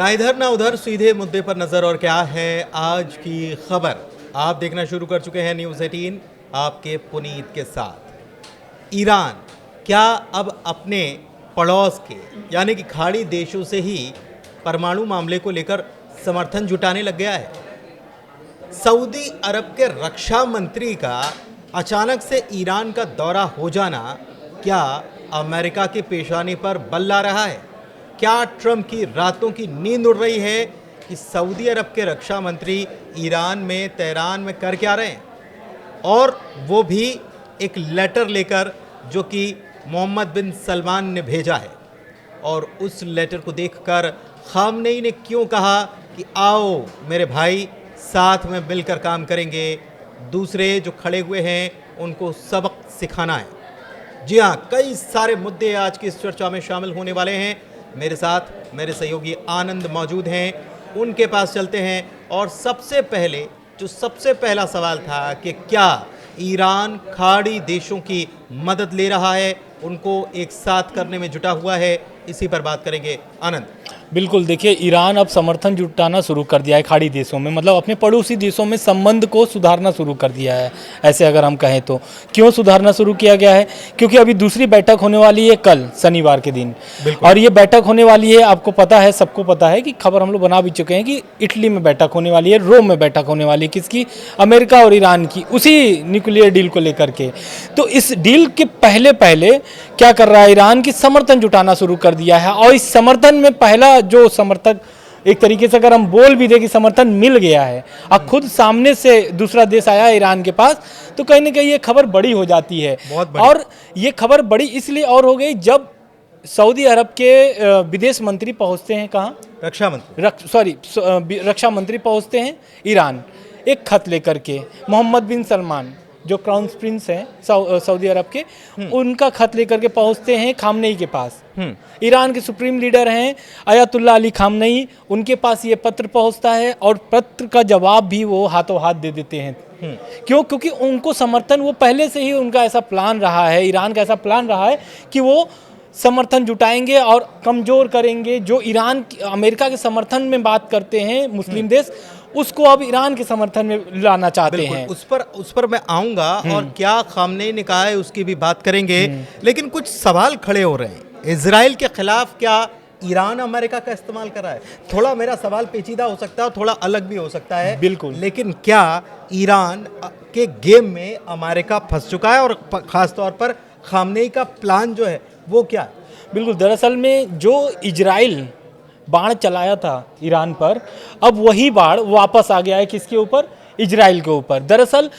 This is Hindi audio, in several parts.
ना इधर ना उधर, सीधे मुद्दे पर नजर। और क्या है आज की खबर, आप देखना शुरू कर चुके हैं न्यूज़ 18 आपके पुनीत के साथ। ईरान क्या अब अपने पड़ोस के यानी कि खाड़ी देशों से ही परमाणु मामले को लेकर समर्थन जुटाने लग गया है? सऊदी अरब के रक्षा मंत्री का अचानक से ईरान का दौरा हो जाना क्या अमेरिका की पेशानी पर बल ला रहा है? क्या ट्रंप की रातों की नींद उड़ रही है कि सऊदी अरब के रक्षा मंत्री ईरान में, तेहरान में कर क्या रहे हैं? और वो भी एक लेटर लेकर जो कि मोहम्मद बिन सलमान ने भेजा है। और उस लेटर को देखकर खामनेई ने क्यों कहा कि आओ मेरे भाई, साथ में मिलकर काम करेंगे, दूसरे जो खड़े हुए हैं उनको सबक सिखाना है। जी हाँ, कई सारे मुद्दे आज की इस चर्चा में शामिल होने वाले हैं। मेरे साथ मेरे सहयोगी आनंद मौजूद हैं, उनके पास चलते हैं। और सबसे पहला सवाल था कि क्या ईरान खाड़ी देशों की मदद ले रहा है, उनको एक साथ करने में जुटा हुआ है? इसी पर बात करेंगे आनंद। बिल्कुल, देखिए ईरान अब समर्थन जुटाना शुरू कर दिया है खाड़ी देशों में, मतलब अपने पड़ोसी देशों में संबंध को सुधारना शुरू कर दिया है। ऐसे अगर हम कहें तो क्यों सुधारना शुरू किया गया है? क्योंकि अभी दूसरी बैठक होने वाली है कल शनिवार के दिन, और ये बैठक होने वाली है, आपको पता है, सबको पता है कि खबर हम लोग बना भी चुके हैं कि इटली में बैठक होने वाली है, रोम में बैठक होने वाली है। किसकी? अमेरिका और ईरान की, उसी न्यूक्लियर डील को लेकर के। तो इस डील के पहले पहले क्या कर रहा है ईरान की? समर्थन जुटाना शुरू कर दिया है। और इस समर्थन में पहला जो समर्थक, एक तरीके से अगर हम बोल भी दे कि समर्थन मिल गया है, अब खुद सामने से दूसरा देश आया है ईरान के पास, तो कहीं ना कहीं ये खबर बड़ी हो जाती है। और ये खबर बड़ी इसलिए और हो गई जब सऊदी अरब के विदेश मंत्री पहुंचते हैं कहाँ? रक्षा मंत्री पहुंचते हैं ईरान, एक खत लेकर के। मोहम्मद बिन सलमान जो क्राउन प्रिंस हैं सऊदी अरब के, उनका खत लेकर के पहुंचते हैं खामनेई के पास। ईरान के सुप्रीम लीडर हैं अयातुल्ला अली खामनेई, उनके पास ये पत्र पहुंचता है और पत्र का जवाब भी वो हाथों हाथ दे देते हैं। क्यों? क्योंकि उनको समर्थन, वो पहले से ही उनका ऐसा प्लान रहा है, ईरान का ऐसा प्लान रहा है कि वो समर्थन जुटाएंगे और कमज़ोर करेंगे। जो ईरान अमेरिका के समर्थन में बात करते हैं मुस्लिम देश, उसको अब ईरान के समर्थन में लाना चाहते हैं। उस पर मैं आऊंगा, और क्या खामनेई ने कहा है उसकी भी बात करेंगे। लेकिन कुछ सवाल खड़े हो रहे हैं। इजराइल के खिलाफ क्या ईरान अमेरिका का इस्तेमाल कर रहा है? थोड़ा मेरा सवाल पेचीदा हो सकता है, थोड़ा अलग भी हो सकता है, बिल्कुल, लेकिन क्या ईरान के गेम में अमेरिका फंस चुका है? और खासतौर पर खामनेई का प्लान जो है वो क्या है? बिल्कुल, दरअसल में जो इजराइल बाण चलाया था ईरान पर, अब वही बाण वापस आ गया है किसके ऊपर? इजराइल के ऊपर। दरअसल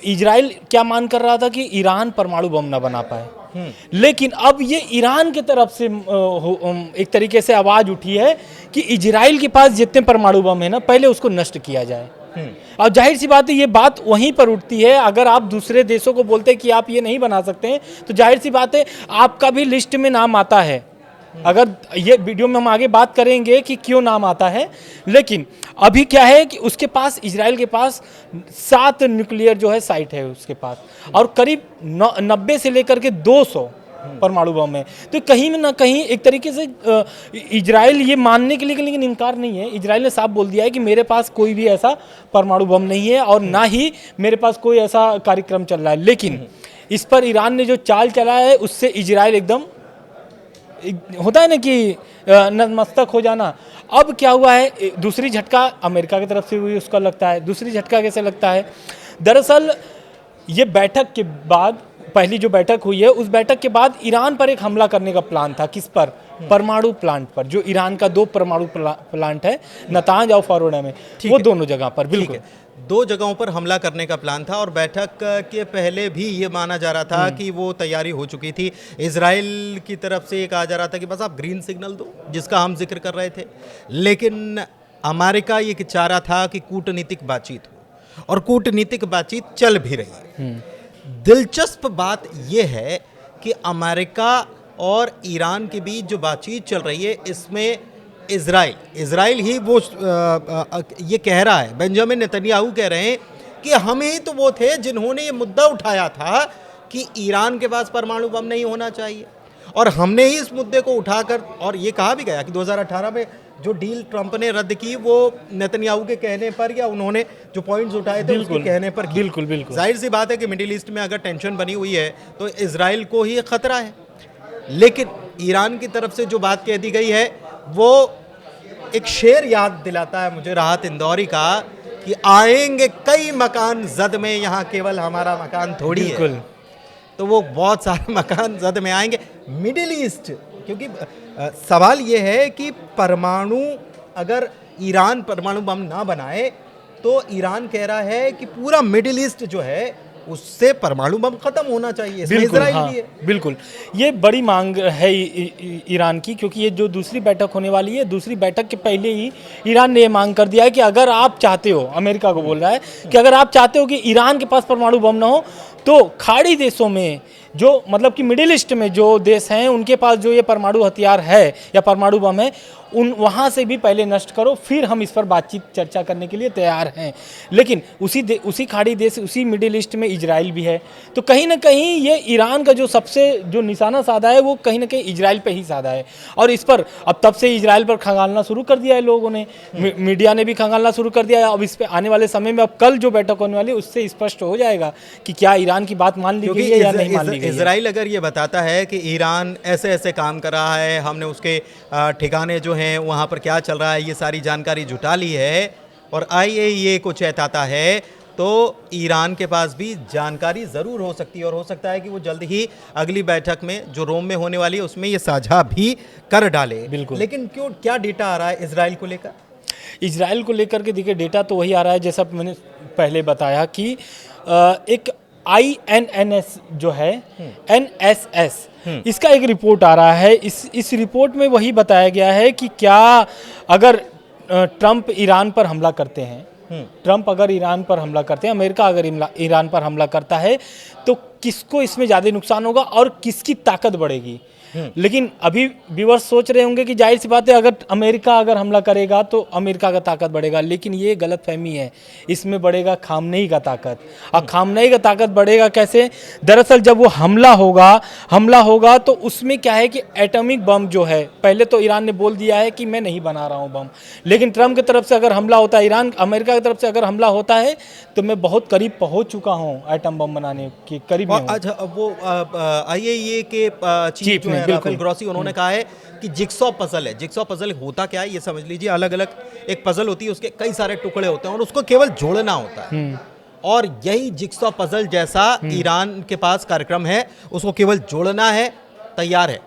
इजराइल क्या मान कर रहा था कि ईरान परमाणु बम ना बना पाए, लेकिन अब ये ईरान की तरफ से एक तरीके से आवाज उठी है कि इजराइल के पास जितने परमाणु बम है ना, पहले उसको नष्ट किया जाए। और जाहिर सी बात है, ये बात वहीं पर उठती है। अगर आप दूसरे देशों को बोलते हैं कि आप ये नहीं बना सकते हैं, तो जाहिर सी बात है आपका भी लिस्ट में नाम आता है। अगर ये वीडियो में हम आगे बात करेंगे कि क्यों नाम आता है, लेकिन अभी क्या है कि उसके पास, इजराइल के पास 7 न्यूक्लियर जो है साइट है उसके पास, और करीब 90 से लेकर के 200 परमाणु बम है। तो कहीं ना कहीं एक तरीके से इजराइल ये मानने के लिए लेकिन इनकार नहीं है। इजराइल ने साफ बोल दिया है कि मेरे पास कोई भी ऐसा परमाणु बम नहीं है और ना ही मेरे पास कोई ऐसा कार्यक्रम चल रहा है। लेकिन इस पर ईरान ने जो चाल चला है, उससे इजराइल एकदम, होता है ना कि नतमस्तक हो जाना। अब क्या हुआ है, दूसरी झटका अमेरिका की तरफ से हुई, उसका लगता है। दूसरी झटका कैसे लगता है? दरअसल ये बैठक के बाद, पहली जो बैठक हुई है, उस बैठक के बाद ईरान पर एक हमला करने का प्लान था। किस पर? परमाणु प्लांट पर। जो ईरान का 2 परमाणु प्लांट है, नतांज और फॉर्डो में, वो दोनों जगह पर। बिल्कुल, 2 जगहों पर हमला करने का प्लान था। और बैठक के पहले भी ये माना जा रहा था कि वो तैयारी हो चुकी थी। इजराइल की तरफ से ये कहा जा रहा था कि बस आप ग्रीन सिग्नल दो, जिसका हम जिक्र कर रहे थे। लेकिन अमेरिका ये चाह रहा था कि कूटनीतिक बातचीत हो, और कूटनीतिक बातचीत चल भी रही है। दिलचस्प बात यह है कि अमेरिका और ईरान के बीच जो बातचीत चल रही है, इसमें इजराइल ही वो ये कह रहा है, बेंजामिन नेतन्याहू कह रहे हैं कि हम ही तो वो थे जिन्होंने ये मुद्दा उठाया था कि ईरान के पास परमाणु बम नहीं होना चाहिए, और हमने ही इस मुद्दे को उठाकर, और ये कहा भी गया कि 2018 में जो डील ट्रंप ने रद्द की वो नेतन्याहू के कहने पर या उन्होंने जो पॉइंट्स उठाए थे उसके कहने पर की। बिल्कुल बिल्कुल। जाहिर सी बात है कि मिडिल ईस्ट में अगर टेंशन बनी हुई है तो इजराइल को ही खतरा है, लेकिन ईरान की तरफ से जो बात कह दी गई है वो एक शेर याद दिलाता है मुझे राहत इंदौरी का कि आएंगे कई मकान जद में, यहाँ केवल हमारा मकान थोड़ी है। तो वो बहुत सारे मकान जद में आएंगे मिडिल ईस्ट, क्योंकि सवाल ये है कि परमाणु अगर ईरान परमाणु बम ना बनाए तो ईरान कह रहा है कि पूरा मिडिल ईस्ट जो है उससे परमाणु बम खत्म होना चाहिए। इसमें इजराइल भी है। बिल्कुल, ये बड़ी मांग है ईरान की, क्योंकि ये जो दूसरी बैठक होने वाली है, दूसरी बैठक के पहले ही ईरान ने ये मांग कर दिया है कि अगर आप चाहते हो, अमेरिका को बोल रहा है कि अगर आप चाहते हो कि ईरान के पास परमाणु बम ना हो तो खाड़ी देशों में जो मतलब कि मिडिल ईस्ट में जो देश हैं उनके पास जो ये परमाणु हथियार है या परमाणु बम है उन वहाँ से भी पहले नष्ट करो, फिर हम इस पर बातचीत चर्चा करने के लिए तैयार हैं। लेकिन उसी खाड़ी देश, उसी मिडिल ईस्ट में इजराइल भी है, तो कहीं ना कहीं ये ईरान का जो सबसे जो निशाना साधा है वो कहीं ना कहीं इजराइल पे ही साधा है। और इस पर अब तब से इजराइल पर खंगालना शुरू कर दिया है लोगों ने, मीडिया ने भी खंगालना शुरू कर दिया है। अब इस पर आने वाले समय में, अब कल जो बैठक होने वाली है उससे स्पष्ट हो जाएगा कि क्या ईरान की बात मान ली गई है या नहीं मान ली गई है। इजराइल अगर ये बताता है कि ईरान ऐसे ऐसे काम कर रहा है, हमने उसके ठिकाने जो हैं वहाँ पर क्या चल रहा है ये सारी जानकारी जुटा ली है और IAEA को चेताता है, तो ईरान के पास भी जानकारी ज़रूर हो सकती है और हो सकता है कि वो जल्द ही अगली बैठक में जो रोम में होने वाली है उसमें ये साझा भी कर डाले। बिल्कुल। लेकिन क्यों, क्या डेटा आ रहा है इजराइल को लेकर? इजराइल को लेकर के देखिए डेटा तो वही आ रहा है जैसा मैंने पहले बताया कि एक INNS जो है NSS, इसका एक रिपोर्ट आ रहा है। इस रिपोर्ट में वही बताया गया है कि क्या अगर ट्रंप ईरान पर हमला करते हैं, अमेरिका अगर ईरान पर हमला करता है तो किसको इसमें ज़्यादा नुकसान होगा और किसकी ताकत बढ़ेगी। लेकिन अभी व्यूअर्स सोच रहे होंगे कि जाहिर सी बात है अगर अमेरिका हमला करेगा तो अमेरिका का ताकत बढ़ेगा, लेकिन ये गलतफहमी है। इसमें बढ़ेगा खामनेई का ताकत। और खामनेई का ताकत बढ़ेगा कैसे? दरअसल जब वो हमला होगा तो उसमें क्या है कि एटॉमिक बम जो है, पहले तो ईरान ने बोल दिया है कि मैं नहीं बना रहा हूँ बम, लेकिन ट्रंप की तरफ से अगर हमला होता है, अमेरिका की तरफ से अगर हमला होता है तो मैं बहुत करीब पहुँच चुका हूँ एटम बम बनाने के करीब। अच्छा, वो IAEA के चीफ जो है राफेल ग्रॉसी, उन्होंने कहा है कि जिक्सॉ पजल है। जिक्सॉ पजल होता क्या है ये समझ लीजिए, अलग अलग एक पजल होती है, उसके कई सारे टुकड़े होते हैं और उसको केवल जोड़ना होता है। और यही जिक्सॉ पजल जैसा ईरान के पास कार्यक्रम है, उसको केवल जोड़ना है, तैयार है,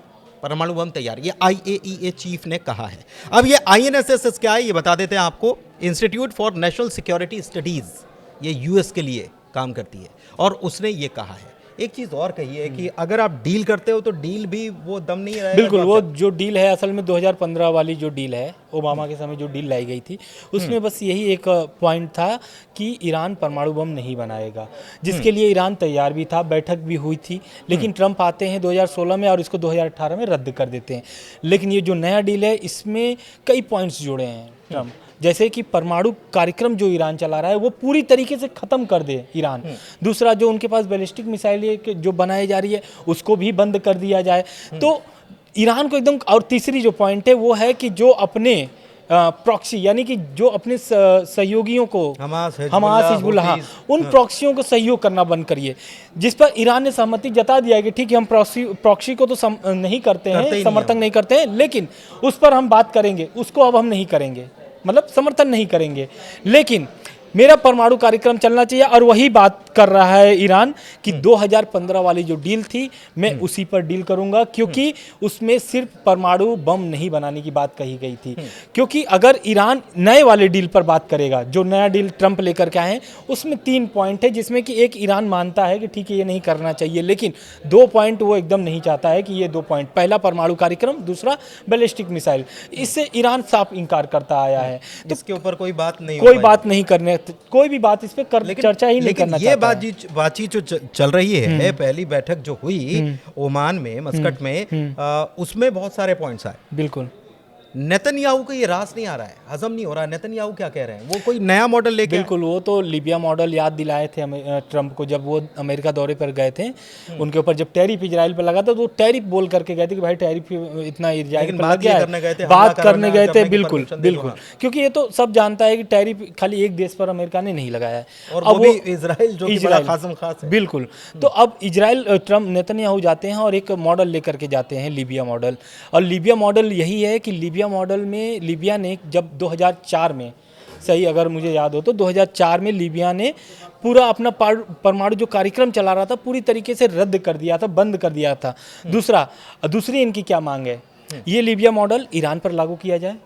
परमाणु बम तैयार। ये IAEA चीफ ने कहा है। अब ये INSS क्या है ये बता देते हैं आपको। Institute for national security studies, ये US के लिए काम करती है और उसने ये कहा है। एक चीज़ और कही है कि अगर आप डील करते हो तो डील भी वो दम नहीं रहेगा। बिल्कुल, वो जो डील है असल में 2015 वाली जो डील है, ओबामा के समय जो डील लाई गई थी, उसमें बस यही एक पॉइंट था कि ईरान परमाणु बम नहीं बनाएगा, जिसके लिए ईरान तैयार भी था, बैठक भी हुई थी। लेकिन ट्रंप आते हैं 2016 में और इसको 2018 में रद्द कर देते हैं। लेकिन ये जो नया डील है इसमें कई पॉइंट्स जुड़े हैं ट्रंप, जैसे कि परमाणु कार्यक्रम जो ईरान चला रहा है वो पूरी तरीके से ख़त्म कर दे ईरान। दूसरा, जो उनके पास बैलिस्टिक मिसाइल जो बनाई जा रही है उसको भी बंद कर दिया जाए, तो ईरान को एकदम। और तीसरी जो पॉइंट है वो है कि जो अपने प्रॉक्सी यानी कि जो अपने सहयोगियों को हमास, हिजबुल्लाह, उन प्रॉक्सियों को सहयोग करना बंद करिए, जिस पर ईरान ने सहमति जता दिया है कि ठीक है हम प्रॉक्सी को तो नहीं करते हैं, समर्थन नहीं करते हैं, लेकिन उस पर हम बात करेंगे, उसको अब हम नहीं करेंगे, मतलब समर्थन नहीं करेंगे, लेकिन मेरा परमाणु कार्यक्रम चलना चाहिए। और वही बात कर रहा है ईरान कि 2015 वाली जो डील थी मैं उसी पर डील करूंगा, क्योंकि उसमें सिर्फ परमाणु बम नहीं बनाने की बात कही गई थी। क्योंकि अगर ईरान नए वाले डील पर बात करेगा, जो नया डील ट्रंप लेकर के आए हैं, उसमें 3 पॉइंट है, जिसमें कि एक ईरान मानता है कि ठीक है ये नहीं करना चाहिए, लेकिन 2 पॉइंट वो एकदम नहीं चाहता है कि ये 2 पॉइंट, पहला परमाणु कार्यक्रम, दूसरा बैलिस्टिक मिसाइल, इससे ईरान साफ इंकार करता आया है। तो इसके ऊपर कोई बात नहीं करने, कोई भी बात इस पे चर्चा ही नहीं करना चाहता। बातचीत जो चल रही है, पहली बैठक जो हुई ओमान में, मस्कट में, उसमें बहुत सारे पॉइंट्स आए। बिल्कुल, नेतन्याहू को ये रास नहीं आ रहा है, हजम नहीं हो रहा है। नेतन्याहू क्या कह रहे हैं, वो कोई नया मॉडल लेके आए? बिल्कुल, वो तो लीबिया मॉडल याद दिलाए थे ट्रंप को जब वो अमेरिका दौरे पर गए थे। उनके ऊपर जब टैरिफ इजराइल पर लगा था तो वो टैरिफ बोल करके गए थे कि भाई टैरिफ इतना इजराइल पर लग गया है, बात करने गए थे। बिल्कुल बिल्कुल, क्योंकि ये तो सब जानता है कि टैरिफ खाली एक देश पर अमेरिका ने नहीं लगाया है, और वो भी इजराइल जो कि बड़ा खासम खास है। बिल्कुल। तो अब इजराइल ट्रंप नेतन्याहू जाते हैं और एक मॉडल लेकर के जाते हैं, लीबिया मॉडल। और लीबिया मॉडल यही है कि लीबिया मॉडल में लीबिया ने जब 2004 में, सही अगर मुझे याद हो तो 2004 में लीबिया ने पूरा अपना परमाणु जो कार्यक्रम चला रहा था पूरी तरीके से रद्द कर दिया था, बंद कर दिया था। दूसरी इनकी क्या मांग है, ये लीबिया मॉडल ईरान पर लागू किया जाए,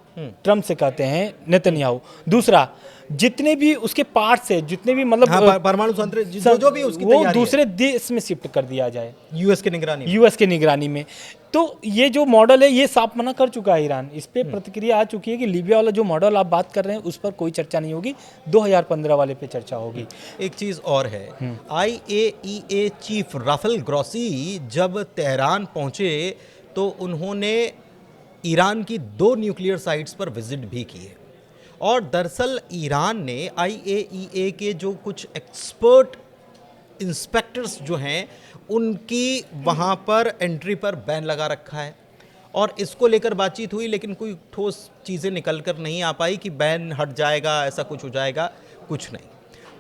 ट्रंप से कहते हैं नेतन्याहू। दूसरा, जितने भी उसके पार्ट्स है, जितने भी मतलब परमाणु संयंत्र जो भी उसकी वो दूसरे देश में शिफ्ट कर दिया जाए, यूएस के निगरानी में। तो ये जो मॉडल है ये साफ मना कर चुका है ईरान। इस पे प्रतिक्रिया आ चुकी है कि लीबिया वाला जो मॉडल आप बात कर रहे हैं उस पर कोई चर्चा नहीं होगी, 2015 वाले पे चर्चा होगी। एक चीज़ और है, IAEA चीफ राफेल ग्रॉसी जब तेहरान पहुंचे तो उन्होंने ईरान की 2 न्यूक्लियर साइट्स पर विजिट भी की है। और दरअसल ईरान ने IAEA के जो कुछ एक्सपर्ट इंस्पेक्टर्स जो हैं उनकी वहाँ पर एंट्री पर बैन लगा रखा है। और इसको लेकर बातचीत हुई लेकिन कोई ठोस चीज़ें निकल कर नहीं आ पाई कि बैन हट जाएगा, ऐसा कुछ हो जाएगा, कुछ नहीं।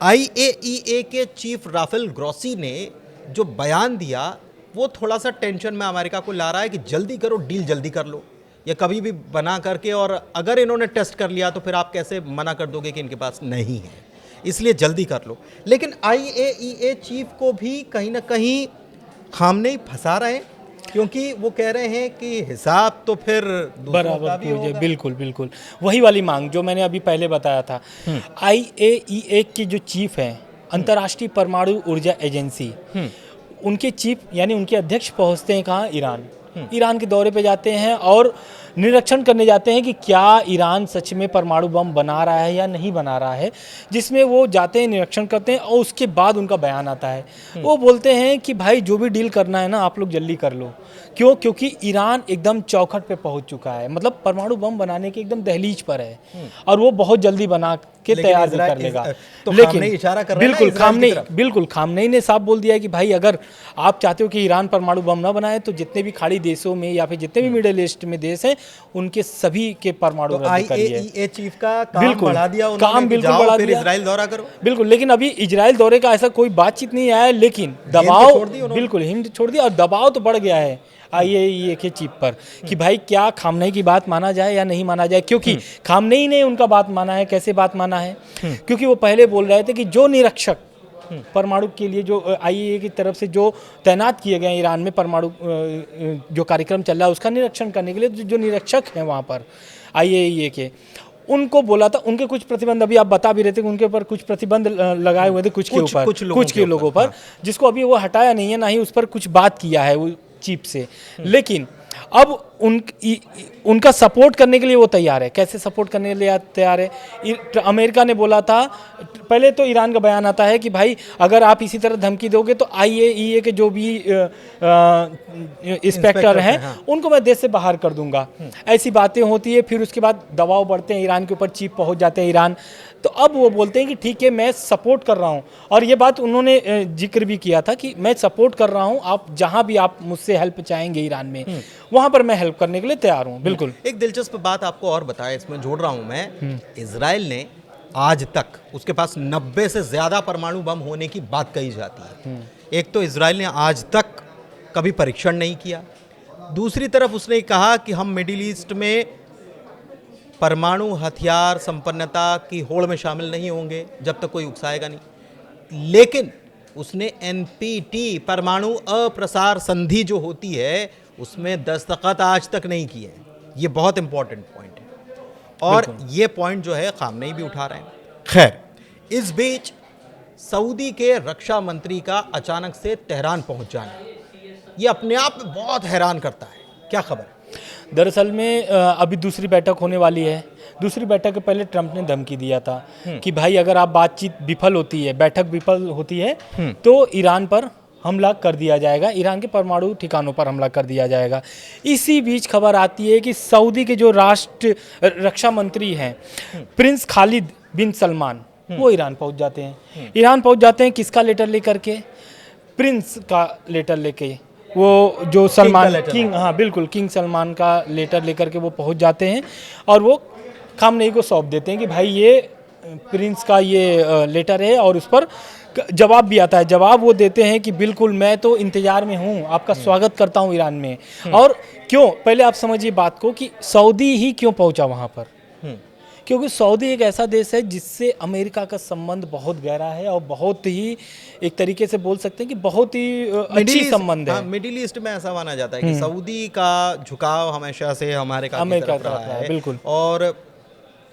IAEA के चीफ राफेल ग्रॉसी ने जो बयान दिया वो थोड़ा सा टेंशन में अमेरिका को ला रहा है कि जल्दी करो, डील जल्दी कर लो, या कभी भी बना करके, और अगर इन्होंने टेस्ट कर लिया तो फिर आप कैसे मना कर दोगे कि इनके पास नहीं है, इसलिए जल्दी कर लो। लेकिन IAEA चीफ को भी कहीं ना कहीं खामनेई फंसा रहे हैं, क्योंकि वो कह रहे हैं कि हिसाब तो फिर बराबर भी होगा। बिल्कुल बिल्कुल, वही वाली मांग जो मैंने अभी पहले बताया था। IAEA की जो चीफ हैं, अंतर्राष्ट्रीय परमाणु ऊर्जा एजेंसी, उनके चीफ यानी उनके अध्यक्ष पहुंचते हैं कहाँ, ईरान के दौरे पे जाते हैं और निरीक्षण करने जाते हैं कि क्या ईरान सच में परमाणु बम बना रहा है या नहीं बना रहा है, जिसमें वो जाते हैं, निरीक्षण करते हैं और उसके बाद उनका बयान आता है। वो बोलते हैं कि भाई जो भी डील करना है ना आप लोग जल्दी कर लो। क्यों? क्योंकि ईरान एकदम चौखट पे पहुंच चुका है, मतलब परमाणु बम बनाने के एकदम दहलीज पर है और वो बहुत जल्दी बना के तैयार भी कर लेगा। तो लेकिन इशारा कर रहे हैं बिल्कुल खामनेई ने साफ बोल दिया है कि भाई अगर आप चाहते हो कि ईरान परमाणु बम ना बनाए तो जितने भी खाड़ी देशों में या फिर जितने भी मिडिल ईस्ट में देश हैं उनके सभी के परमाणु रद्द करिए। IAEA चीफ का काम बढ़ा दिया उन्होंने, काम बिल्कुल बढ़ा दिया, इजराइल दौरा करो। बिल्कुल, लेकिन अभी इजराइल दौरे का ऐसा कोई बातचीत नहीं आया, लेकिन दबाव बिल्कुल हिंद छोड़ दिया और दबाव तो बढ़ गया है IAEA के चीफ पर कि भाई क्या खामनेई की बात माना जाए या नहीं माना जाए। क्योंकि खामनेई ने उनका बात माना है। कैसे बात माना है? क्योंकि वो पहले बोल रहे थे कि जो निरीक्षक परमाणु के लिए जो IAEA की तरफ से जो तैनात किए गए ईरान में परमाणु जो कार्यक्रम चल रहा है उसका निरीक्षण करने के लिए जो निरीक्षक हैं वहाँ पर IAEA के, उनको बोला था, उनके कुछ प्रतिबंध अभी आप बता भी रहे थे कि उनके ऊपर कुछ प्रतिबंध लगाए हुए थे कुछ के लोगों पर, जिसको अभी वो हटाया नहीं है, ना ही उस पर कुछ बात किया है वो चीफ से। लेकिन अब उनका सपोर्ट करने के लिए वो तैयार है। कैसे सपोर्ट करने के लिए तैयार है? अमेरिका ने बोला था, पहले तो ईरान का बयान आता है कि भाई अगर आप इसी तरह धमकी दोगे तो IAEA के जो भी इंस्पेक्टर हैं उनको मैं देश से बाहर कर दूंगा। ऐसी बातें होती है, फिर उसके बाद दबाव बढ़ते हैं ईरान के ऊपर, चीफ पहुंच जाते हैं ईरान। तो अब वो बोलते हैं कि ठीक है मैं सपोर्ट कर रहा हूँ, और ये बात उन्होंने जिक्र भी किया था कि मैं सपोर्ट कर रहा हूँ, आप जहाँ भी आप मुझसे हेल्प चाहेंगे ईरान में वहाँ पर मैं हेल्प करने के लिए तैयार हूँ। बिल्कुल। एक दिलचस्प बात आपको और बताएं, इसमें जोड़ रहा हूँ मैं, इजराइल ने आज तक उसके पास 90 से ज़्यादा परमाणु बम होने की बात कही जाती है। एक तो इजराइल ने आज तक कभी परीक्षण नहीं किया, दूसरी तरफ उसने कहा कि हम मिडिल ईस्ट में परमाणु हथियार संपन्नता की होड़ में शामिल नहीं होंगे जब तक कोई उकसाएगा नहीं। लेकिन उसने NPT परमाणु अप्रसार संधि जो होती है उसमें दस्तखत आज तक नहीं किए हैं। ये बहुत इंपॉर्टेंट पॉइंट है और ये पॉइंट जो है खामनेई भी उठा रहे हैं। खैर, इस बीच सऊदी के रक्षा मंत्री का अचानक से तेहरान पहुंच जाना ये अपने आप में बहुत हैरान करता है। क्या खबर है? दरअसल में अभी दूसरी बैठक होने वाली है। दूसरी बैठक के पहले ट्रंप ने धमकी दिया था कि भाई अगर आप बातचीत विफल होती है, बैठक विफल होती है तो ईरान पर हमला कर दिया जाएगा, ईरान के परमाणु ठिकानों पर हमला कर दिया जाएगा। इसी बीच खबर आती है कि सऊदी के जो राष्ट्र रक्षा मंत्री हैं प्रिंस खालिद बिन सलमान, वो ईरान पहुंच जाते हैं। ईरान पहुंच जाते हैं किसका लेटर लेकर के? प्रिंस का लेटर लेके, वो जो सलमान किंग, हाँ बिल्कुल, किंग सलमान का लेटर लेकर के वो पहुंच जाते हैं और वो खामनेई को सौंप देते हैं कि भाई ये प्रिंस का ये लेटर है, और उस पर जवाब भी आता है। जवाब वो देते हैं कि बिल्कुल मैं तो इंतजार में हूँ, आपका स्वागत करता हूँ ईरान में। और क्यों, पहले आप समझिए बात को कि सऊदी ही क्यों पहुंचा वहाँ पर। क्योंकि सऊदी एक ऐसा देश है जिससे अमेरिका का संबंध बहुत गहरा है और बहुत ही, एक तरीके से बोल सकते हैं कि बहुत ही अच्छी संबंध है। मिडिल ईस्ट में ऐसा माना जाता है कि सऊदी का झुकाव हमेशा से हमारे का अमेरिका तरफ रहा है। बिल्कुल। और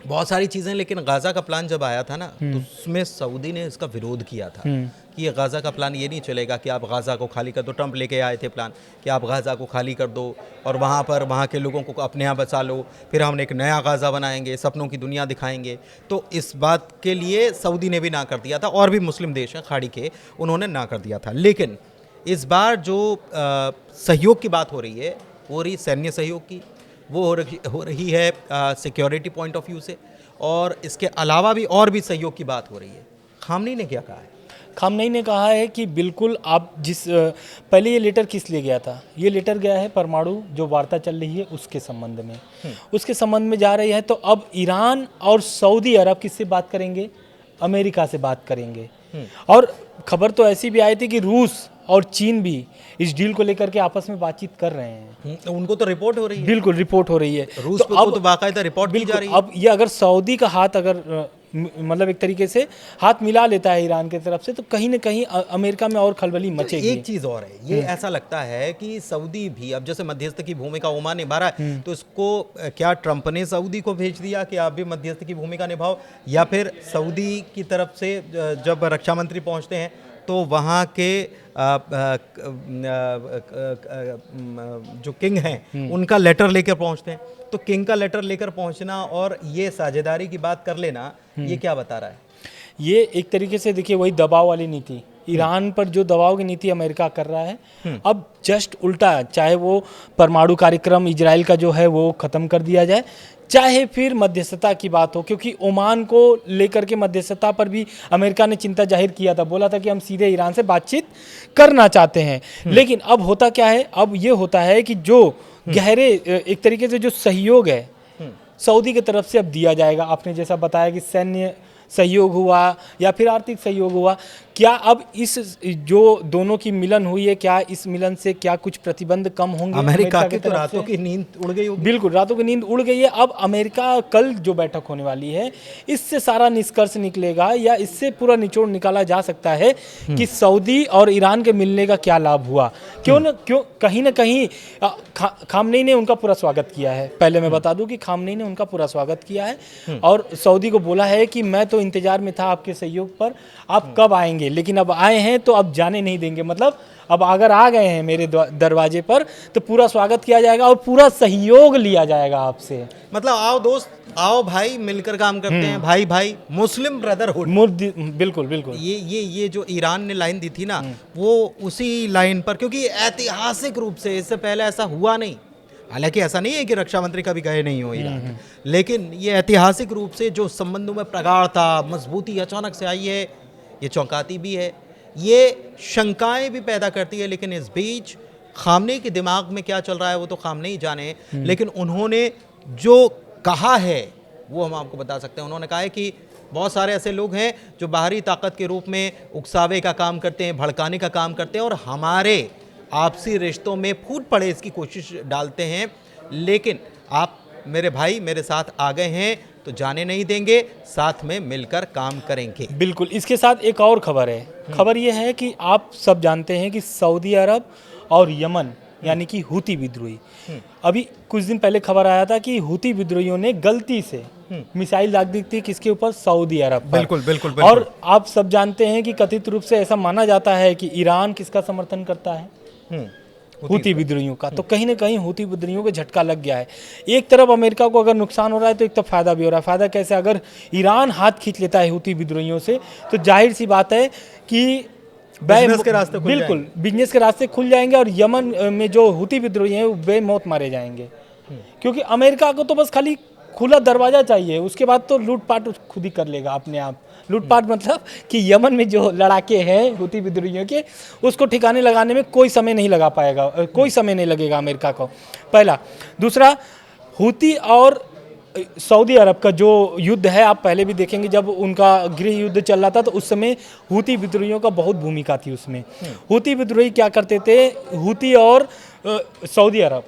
बहुत सारी चीज़ें, लेकिन गाज़ा का प्लान जब आया था ना, तो उसमें सऊदी ने इसका विरोध किया था कि ये गाज़ा का प्लान ये नहीं चलेगा कि आप गाज़ा को खाली कर दो। ट्रंप लेके आए थे प्लान कि आप गाज़ा को खाली कर दो और वहाँ पर वहाँ के लोगों को अपने यहाँ बचा लो, फिर हम एक नया गाज़ा बनाएंगे, सपनों की दुनिया दिखाएंगे। तो इस बात के लिए सऊदी ने भी ना कर दिया था, और भी मुस्लिम देश हैं खाड़ी के, उन्होंने ना कर दिया था। लेकिन इस बार जो सहयोग की बात हो रही है, वो रही सैन्य सहयोग की, वो हो रही है सिक्योरिटी पॉइंट ऑफ व्यू से, और इसके अलावा भी और भी सहयोग की बात हो रही है। खामनेई ने क्या कहा है? खामनेई ने कहा है कि बिल्कुल आप पहले ये लेटर किस लिए गया था? ये लेटर गया है परमाणु जो वार्ता चल रही है उसके संबंध में, उसके संबंध में जा रही है। तो अब ईरान और सऊदी अरब किससे बात करेंगे? अमेरिका से बात करेंगे। और खबर तो ऐसी भी आई थी कि रूस और चीन भी इस डील को लेकर के आपस में बातचीत कर रहे हैं। उनको तो रिपोर्ट हो रही है। बिल्कुल रिपोर्ट हो रही है। रूस तो अब बाकायदा रिपोर्ट की जा रही है। अब ये अगर सऊदी का हाथ अगर मतलब एक तरीके से हाथ मिला लेता है ईरान की तरफ से, तो कहीं ना कहीं अमेरिका में और खलबली मचेगी। एक चीज और है, ये ऐसा लगता है कि सऊदी भी अब जैसे मध्यस्थ की भूमिका ओमान निभा रहा है, तो इसको क्या ट्रंप ने सऊदी को भेज दिया कि आप भी मध्यस्थ की भूमिका निभाओ, या फिर सऊदी की तरफ से जब रक्षा मंत्री पहुंचते हैं तो वहाँ के जो किंग हैं उनका लेटर लेकर पहुंचते हैं। तो किंग का लेटर लेकर पहुंचना और ये साझेदारी की बात कर लेना, ये क्या बता रहा है? ये एक तरीके से देखिए वही दबाव वाली नीति, ईरान पर जो दबाव की नीति अमेरिका कर रहा है, अब जस्ट उल्टा, चाहे वो परमाणु कार्यक्रम इजराइल का जो है वो ख़त्म कर दिया जाए, चाहे फिर मध्यस्थता की बात हो, क्योंकि ओमान को लेकर के मध्यस्थता पर भी अमेरिका ने चिंता जाहिर किया था, बोला था कि हम सीधे ईरान से बातचीत करना चाहते हैं। लेकिन अब होता क्या है, अब ये होता है कि जो गहरे एक तरीके से जो सहयोग है सऊदी की तरफ से अब दिया जाएगा। आपने जैसा बताया कि सैन्य सहयोग हुआ या फिर आर्थिक सहयोग हुआ, क्या अब इस जो दोनों की मिलन हुई है, क्या इस मिलन से क्या कुछ प्रतिबंध कम होंगे? अमेरिका की तो रातों की नींद उड़ गई होगी। बिल्कुल, रातों की नींद उड़ गई है। अब अमेरिका कल जो बैठक होने वाली है, इससे सारा निष्कर्ष निकलेगा या इससे पूरा निचोड़ निकाला जा सकता है कि सऊदी और ईरान के मिलने का क्या लाभ हुआ। क्यों कहीं ना कहीं खामनेई ने उनका पूरा स्वागत किया है। पहले मैं बता दूं कि खामनेई ने उनका पूरा स्वागत किया है और सऊदी को बोला है कि मैं तो इंतजार में था आपके सहयोग पर, आप कब आएंगे, लेकिन अब आए हैं तो अब जाने नहीं देंगे। मतलब अब अगर आ गए हैं मेरे दरवाजे पर तो पूरा स्वागत किया जाएगा और पूरा सहयोग लिया जाएगा आपसे। मतलब आओ दोस्त, आओ भाई, मिलकर काम करते हैं, भाई भाई, मुस्लिम ब्रदरहुड। बिल्कुल बिल्कुल। ये जो ईरान ने लाइन दी थी ना, वो उसी लाइन पर, क्योंकि ऐतिहासिक रूप से इससे पहले ऐसा हुआ नहीं। हालांकि ऐसा नहीं है कि रक्षा मंत्री कभी गए नहीं हो ईरान, लेकिन ये ऐतिहासिक रूप से जो संबंधों में प्रगाढ़ता, मजबूती अचानक से आई है, ये चौंकाती भी है, ये शंकाएं भी पैदा करती है। लेकिन इस बीच खामनेई के दिमाग में क्या चल रहा है वो तो खामनेई जाने, लेकिन उन्होंने जो कहा है वो हम आपको बता सकते हैं। उन्होंने कहा है कि बहुत सारे ऐसे लोग हैं जो बाहरी ताकत के रूप में उकसावे का काम करते हैं, भड़काने का काम करते हैं और हमारे आपसी रिश्तों में फूट पड़े इसकी कोशिश डालते हैं, लेकिन आप मेरे भाई मेरे साथ आ गए हैं तो जाने नहीं देंगे, साथ में मिलकर काम करेंगे। बिल्कुल। इसके साथ एक और खबर है। खबर यह है कि आप सब जानते हैं कि सऊदी अरब और यमन यानी कि हूती विद्रोही, अभी कुछ दिन पहले खबर आया था कि हूती विद्रोहियों ने गलती से मिसाइल दाग दी थी किसके ऊपर? सऊदी अरब पर। बिल्कुल बिल्कुल। और आप सब जानते हैं कि कथित रूप से ऐसा माना जाता है कि ईरान किसका समर्थन करता है? हूती विद्रोहियों का। तो कहीं ना कहीं हूती विद्रोहियों को झटका लग गया है। एक तरफ अमेरिका को अगर नुकसान हो रहा है तो एक तरफ फायदा भी हो रहा है। फायदा कैसे? अगर ईरान हाथ खींच लेता है हूती विद्रोहियों से तो जाहिर सी बात है कि बिजनेस के रास्ते खुल बिल्कुल बिजनेस के रास्ते खुल जाएंगे और यमन में जो हुती विद्रोही हैं वो बेमौत मारे जाएंगे। क्योंकि अमेरिका को तो बस खाली खुला दरवाजा चाहिए, उसके बाद तो लूटपाट खुद ही कर लेगा अपने आप। लूटपाट मतलब कि यमन में जो लड़ाके हैं हुती विद्रोहियों के, उसको ठिकाने लगाने में कोई समय नहीं लगा पाएगा, कोई समय नहीं लगेगा अमेरिका को, पहला। दूसरा, हुती और सऊदी अरब का जो युद्ध है, आप पहले भी देखेंगे जब उनका गृह युद्ध चल रहा था तो उस समय हुती विद्रोहियों का बहुत भूमिका थी उसमें। हुती विद्रोही क्या करते थे, हुती और सऊदी अरब,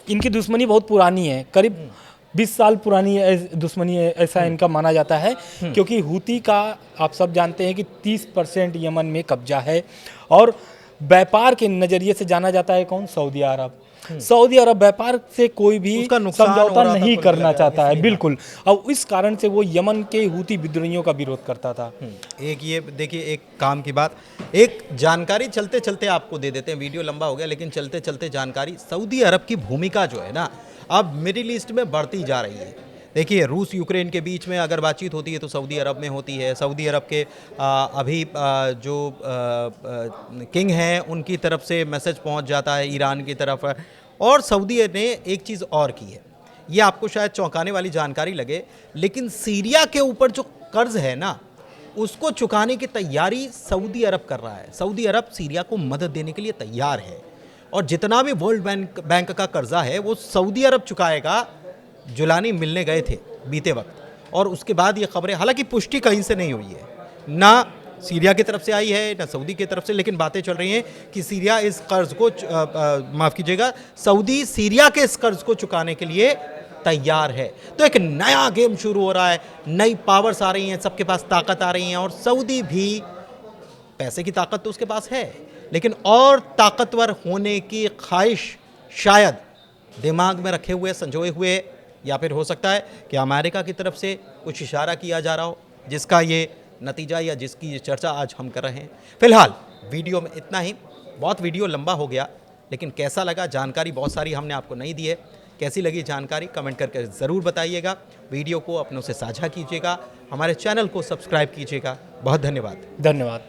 इनकी दुश्मनी बहुत पुरानी है, करीब 20 साल पुरानी दुश्मनी है, ऐसा इनका माना जाता है। क्योंकि हुती का आप सब जानते हैं कि 30% यमन में कब्जा है और व्यापार के नज़रिए से जाना जाता है कौन, सऊदी अरब। सऊदी अरब व्यापार से कोई भी समझौता नहीं करना चाहता है, बिल्कुल। और इस कारण से वो यमन के हुती विद्रोहियों का विरोध करता था। एक ये देखिए, एक काम की बात, एक जानकारी चलते चलते आपको दे देते हैं, वीडियो लंबा हो गया लेकिन चलते चलते जानकारी, सऊदी अरब की भूमिका जो है ना अब मिडिल ईस्ट में बढ़ती जा रही है। देखिए, रूस यूक्रेन के बीच में अगर बातचीत होती है तो सऊदी अरब में होती है। सऊदी अरब के अभी जो किंग हैं उनकी तरफ से मैसेज पहुंच जाता है ईरान की तरफ। और सऊदी ने एक चीज़ और की है, ये आपको शायद चौंकाने वाली जानकारी लगे, लेकिन सीरिया के ऊपर जो कर्ज है ना उसको चुकाने की तैयारी सऊदी अरब कर रहा है। सऊदी अरब सीरिया को मदद देने के लिए तैयार है और जितना भी वर्ल्ड बैंक का कर्जा है वो सऊदी अरब चुकाएगा। जुलानी मिलने गए थे बीते वक्त और उसके बाद ये खबरें, हालांकि पुष्टि कहीं से नहीं हुई है, ना सीरिया की तरफ से आई है ना सऊदी की तरफ से, लेकिन बातें चल रही हैं कि सीरिया इस कर्ज को माफ़ कीजिएगा, सऊदी सीरिया के इस कर्ज को चुकाने के लिए तैयार है। तो एक नया गेम शुरू हो रहा है, नई पावर्स आ रही हैं, सबके पास ताकत आ रही हैं और सऊदी भी, पैसे की ताकत तो उसके पास है लेकिन और ताकतवर होने की ख्वाहिश शायद दिमाग में रखे हुए, संजोए हुए, या फिर हो सकता है कि अमेरिका की तरफ से कुछ इशारा किया जा रहा हो जिसका ये नतीजा या जिसकी ये चर्चा आज हम कर रहे हैं। फिलहाल वीडियो में इतना ही, बहुत वीडियो लंबा हो गया लेकिन कैसा लगा, जानकारी बहुत सारी हमने आपको नहीं दी है, कैसी लगी जानकारी कमेंट करके ज़रूर बताइएगा। वीडियो को अपनों से साझा कीजिएगा, हमारे चैनल को सब्सक्राइब कीजिएगा। बहुत धन्यवाद। धन्यवाद।